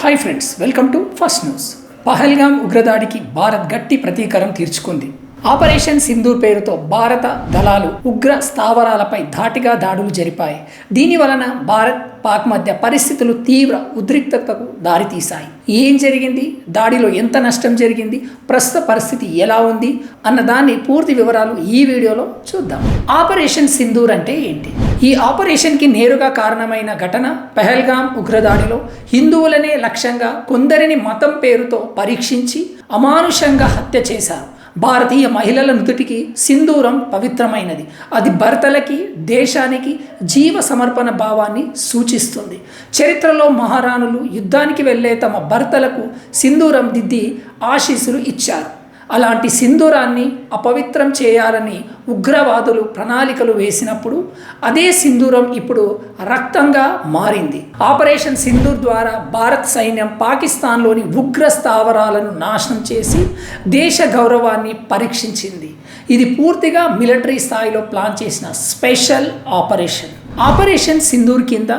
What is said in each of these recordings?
Hi friends, welcome to first news. Pahalgam ఉగ్రదాడికి భారత్ గట్టి ప్రతీకారం తీర్చుకుంది. ఆపరేషన్ సింధూర్ పేరుతో భారత దళాలు ఉగ్ర స్థావరాలపై ధాటిగా దాడులు జరిపాయి. దీని వలన భారత్ పాక్ మధ్య పరిస్థితులు తీవ్ర ఉద్రిక్తతకు దారితీశాయి. ఏం జరిగింది, దాడిలో ఎంత నష్టం జరిగింది, ప్రస్తుత పరిస్థితి ఎలా ఉంది అన్న దాన్ని పూర్తి వివరాలు ఈ వీడియోలో చూద్దాం. ఆపరేషన్ సింధూర్ అంటే ఏంటి? ఈ ఆపరేషన్కి నేరుగా కారణమైన ఘటన పహల్గామ్ ఉగ్రదాడిలో హిందువులనే లక్ష్యంగా కొందరిని మతం పేరుతో పరీక్షించి అమానుషంగా హత్య చేశారు. భారతీయ మహిళల నుదుటికి సింధూరం పవిత్రమైనది. అది భర్తలకి, దేశానికి జీవ సమర్పణ భావాన్ని సూచిస్తుంది. చరిత్రలో మహారాణులు యుద్ధానికి వెళ్ళే తమ భర్తలకు సింధూరం దిద్ది ఆశీస్సులు ఇచ్చారు. అలాంటి సింధూరాన్ని అపవిత్రం చేయాలని ఉగ్రవాదులు ప్రణాళికలు వేసినప్పుడు అదే సింధూరం ఇప్పుడు రక్తంగా మారింది. ఆపరేషన్ సింధూర్ ద్వారా భారత్ సైన్యం పాకిస్తాన్లోని ఉగ్ర స్థావరాలను నాశనం చేసి దేశ గౌరవాన్ని పరీక్షించింది. ఇది పూర్తిగా మిలిటరీ స్థాయిలో ప్లాన్ చేసిన స్పెషల్ ఆపరేషన్. ఆపరేషన్ సింధూర్ కింద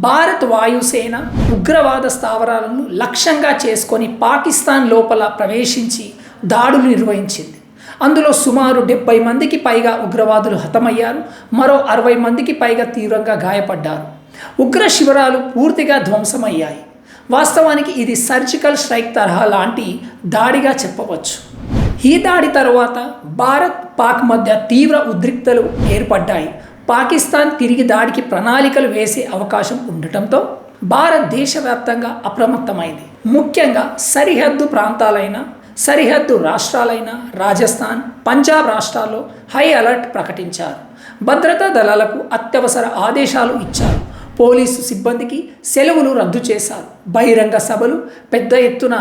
భారత్ వాయుసేన ఉగ్రవాద స్థావరాలను లక్ష్యంగా చేసుకొని పాకిస్తాన్ లోపల ప్రవేశించి దాడులు నిర్వహించింది. అందులో సుమారు 70 మందికి పైగా ఉగ్రవాదులు హతమయ్యారు. మరో 60 మందికి పైగా తీవ్రంగా గాయపడ్డారు. ఉగ్ర శిబిరాలు పూర్తిగా ధ్వంసమయ్యాయి. వాస్తవానికి ఇది సర్జికల్ స్ట్రైక్ తరహా లాంటి దాడిగా చెప్పవచ్చు. ఈ దాడి తర్వాత భారత్ పాక్ మధ్య తీవ్ర ఉద్రిక్తలు ఏర్పడ్డాయి. పాకిస్తాన్ తిరిగి దాడికి ప్రణాళికలు వేసే అవకాశం ఉండటంతో భారత్ దేశవ్యాప్తంగా అప్రమత్తమైంది. ముఖ్యంగా సరిహద్దు ప్రాంతాలైన సరిహద్దు రాష్ట్రాలైన రాజస్థాన్, పంజాబ్ రాష్ట్రాల్లో హై అలర్ట్ ప్రకటించారు. భద్రతా దళాలకు అత్యవసర ఆదేశాలు ఇచ్చారు. పోలీసు సిబ్బందికి సెలవులు రద్దు చేశారు. బహిరంగ సభలు, పెద్ద ఎత్తున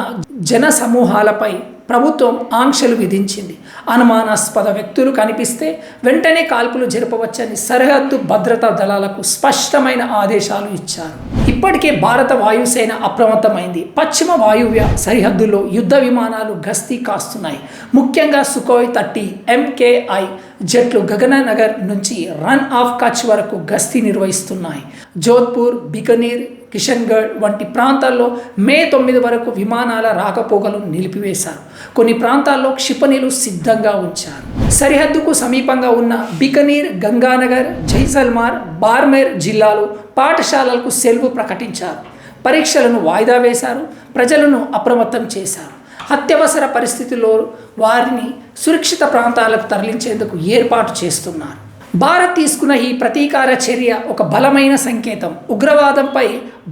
జన సమూహాలపై ప్రభుత్వం ఆంక్షలు విధించింది. అనుమానాస్పద వ్యక్తులు కనిపిస్తే వెంటనే కాల్పులు జరపవచ్చని సరిహద్దు భద్రతా దళాలకు స్పష్టమైన ఆదేశాలు ఇచ్చారు. ఇప్పటికే భారత వాయుసేన అప్రమత్తమైంది. పశ్చిమ వాయువ్య సరిహద్దుల్లో యుద్ధ విమానాలు గస్తీ కాస్తున్నాయి. ముఖ్యంగా సుఖోయ్ 30 MKI జెట్లు గగననగర్ నుంచి రన్ ఆఫ్ కచ్ వరకు గస్తీ నిర్వహిస్తున్నాయి. జోధ్పూర్, బికనీర్, కిషన్గఢ్ వంటి ప్రాంతాల్లో మే 9 వరకు విమానాల రాకపోకలు నిలిపివేశారు. కొన్ని ప్రాంతాల్లో క్షిపణులు సిద్ధంగా ఉంచారు. సరిహద్దుకు సమీపంగా ఉన్న బికనీర్, గంగానగర్, జైసల్మార్, బార్మేర్ జిల్లాలు పాఠశాలలకు సెలవు ప్రకటించారు. పరీక్షలను వాయిదా వేశారు. ప్రజలను అప్రమత్తం చేశారు. అత్యవసర పరిస్థితుల్లో వారిని సురక్షిత ప్రాంతాలకు తరలించేందుకు ఏర్పాటు చేస్తున్నారు. భారత్ తీసుకున్న ఈ ప్రతీకార చర్య ఒక బలమైన సంకేతం. ఉగ్రవాదంపై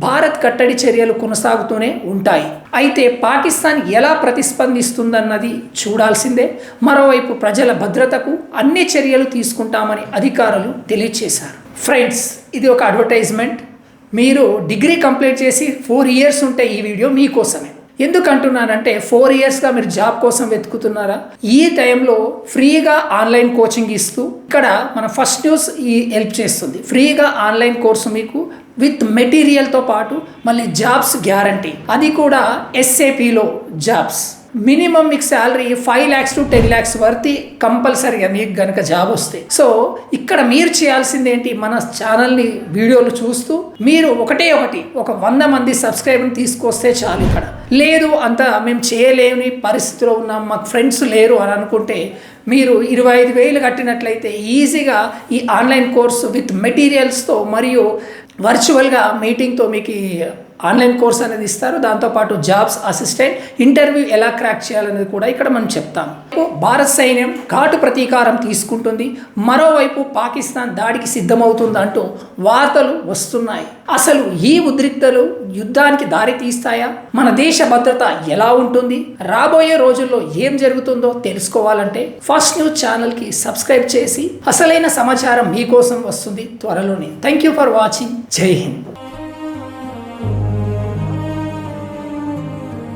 భారత్ కట్టడి చర్యలు కొనసాగుతూనే ఉంటాయి. అయితే పాకిస్తాన్ ఎలా ప్రతిస్పందిస్తుందన్నది చూడాల్సిందే. మరోవైపు ప్రజల భద్రతకు అన్ని చర్యలు తీసుకుంటామని అధికారులు తెలియజేశారు. ఫ్రెండ్స్, ఇది ఒక అడ్వర్టైజ్మెంట్. మీరు డిగ్రీ కంప్లీట్ చేసి 4 years ఉంటే ఈ వీడియో మీకోసమే. ఎందుకు అంటున్నానంటే 4 yearsగా మీరు జాబ్ కోసం వెతుకుతున్నారా? ఈ టైంలో ఫ్రీగా ఆన్లైన్ కోచింగ్ ఇస్తూ ఇక్కడ మన ఫస్ట్ న్యూస్ ఈ హెల్ప్ చేస్తుంది. ఫ్రీగా ఆన్లైన్ కోర్సు మీకు విత్ మెటీరియల్తో పాటు మళ్ళీ జాబ్స్ గ్యారంటీ, అది కూడా SAPలో జాబ్స్. మినిమం మీకు శాలరీ 5 lakhs to 10 lakhs వరకు కంపల్సరీగా మీకు కనుక జాబ్ వస్తే. సో ఇక్కడ మీరు చేయాల్సింది ఏంటి, మన ఛానల్ని వీడియోలు చూస్తూ మీరు ఒక 100 మంది సబ్స్క్రైబర్ని తీసుకొస్తే చాలు. ఇక్కడ లేదు, అంత మేము చేయలేని పరిస్థితిలో ఉన్నాం, మాకు ఫ్రెండ్స్ లేరు అని అనుకుంటే మీరు 25,000 కట్టినట్లయితే ఈజీగా ఈ ఆన్లైన్ కోర్సు విత్ మెటీరియల్స్తో మరియు వర్చువల్గా మీటింగ్తో మీకు ఆన్లైన్ కోర్స్ అనేది ఇస్తారు. దాంతోపాటు జాబ్స్, అసిస్టెంట్, ఇంటర్వ్యూ ఎలా క్రాక్ చేయాలనేది కూడా ఇక్కడ మనం చెప్తాం. భారత సైన్యం ఘాటు ప్రతీకారం తీసుకుంటుంది. మరోవైపు పాకిస్తాన్ దాడికి సిద్ధమవుతుందంటూ వార్తలు వస్తున్నాయి. అసలు ఈ ఉద్రిక్తలు యుద్ధానికి దారి తీస్తాయా? మన దేశ భద్రత ఎలా ఉంటుంది? రాబోయే రోజుల్లో ఏం జరుగుతుందో తెలుసుకోవాలంటే ఫస్ట్ న్యూస్ ఛానల్కి సబ్స్క్రైబ్ చేసి అసలైన సమాచారం మీకోసం వస్తుంది త్వరలోనే. Thank you for watching. జై హింద్.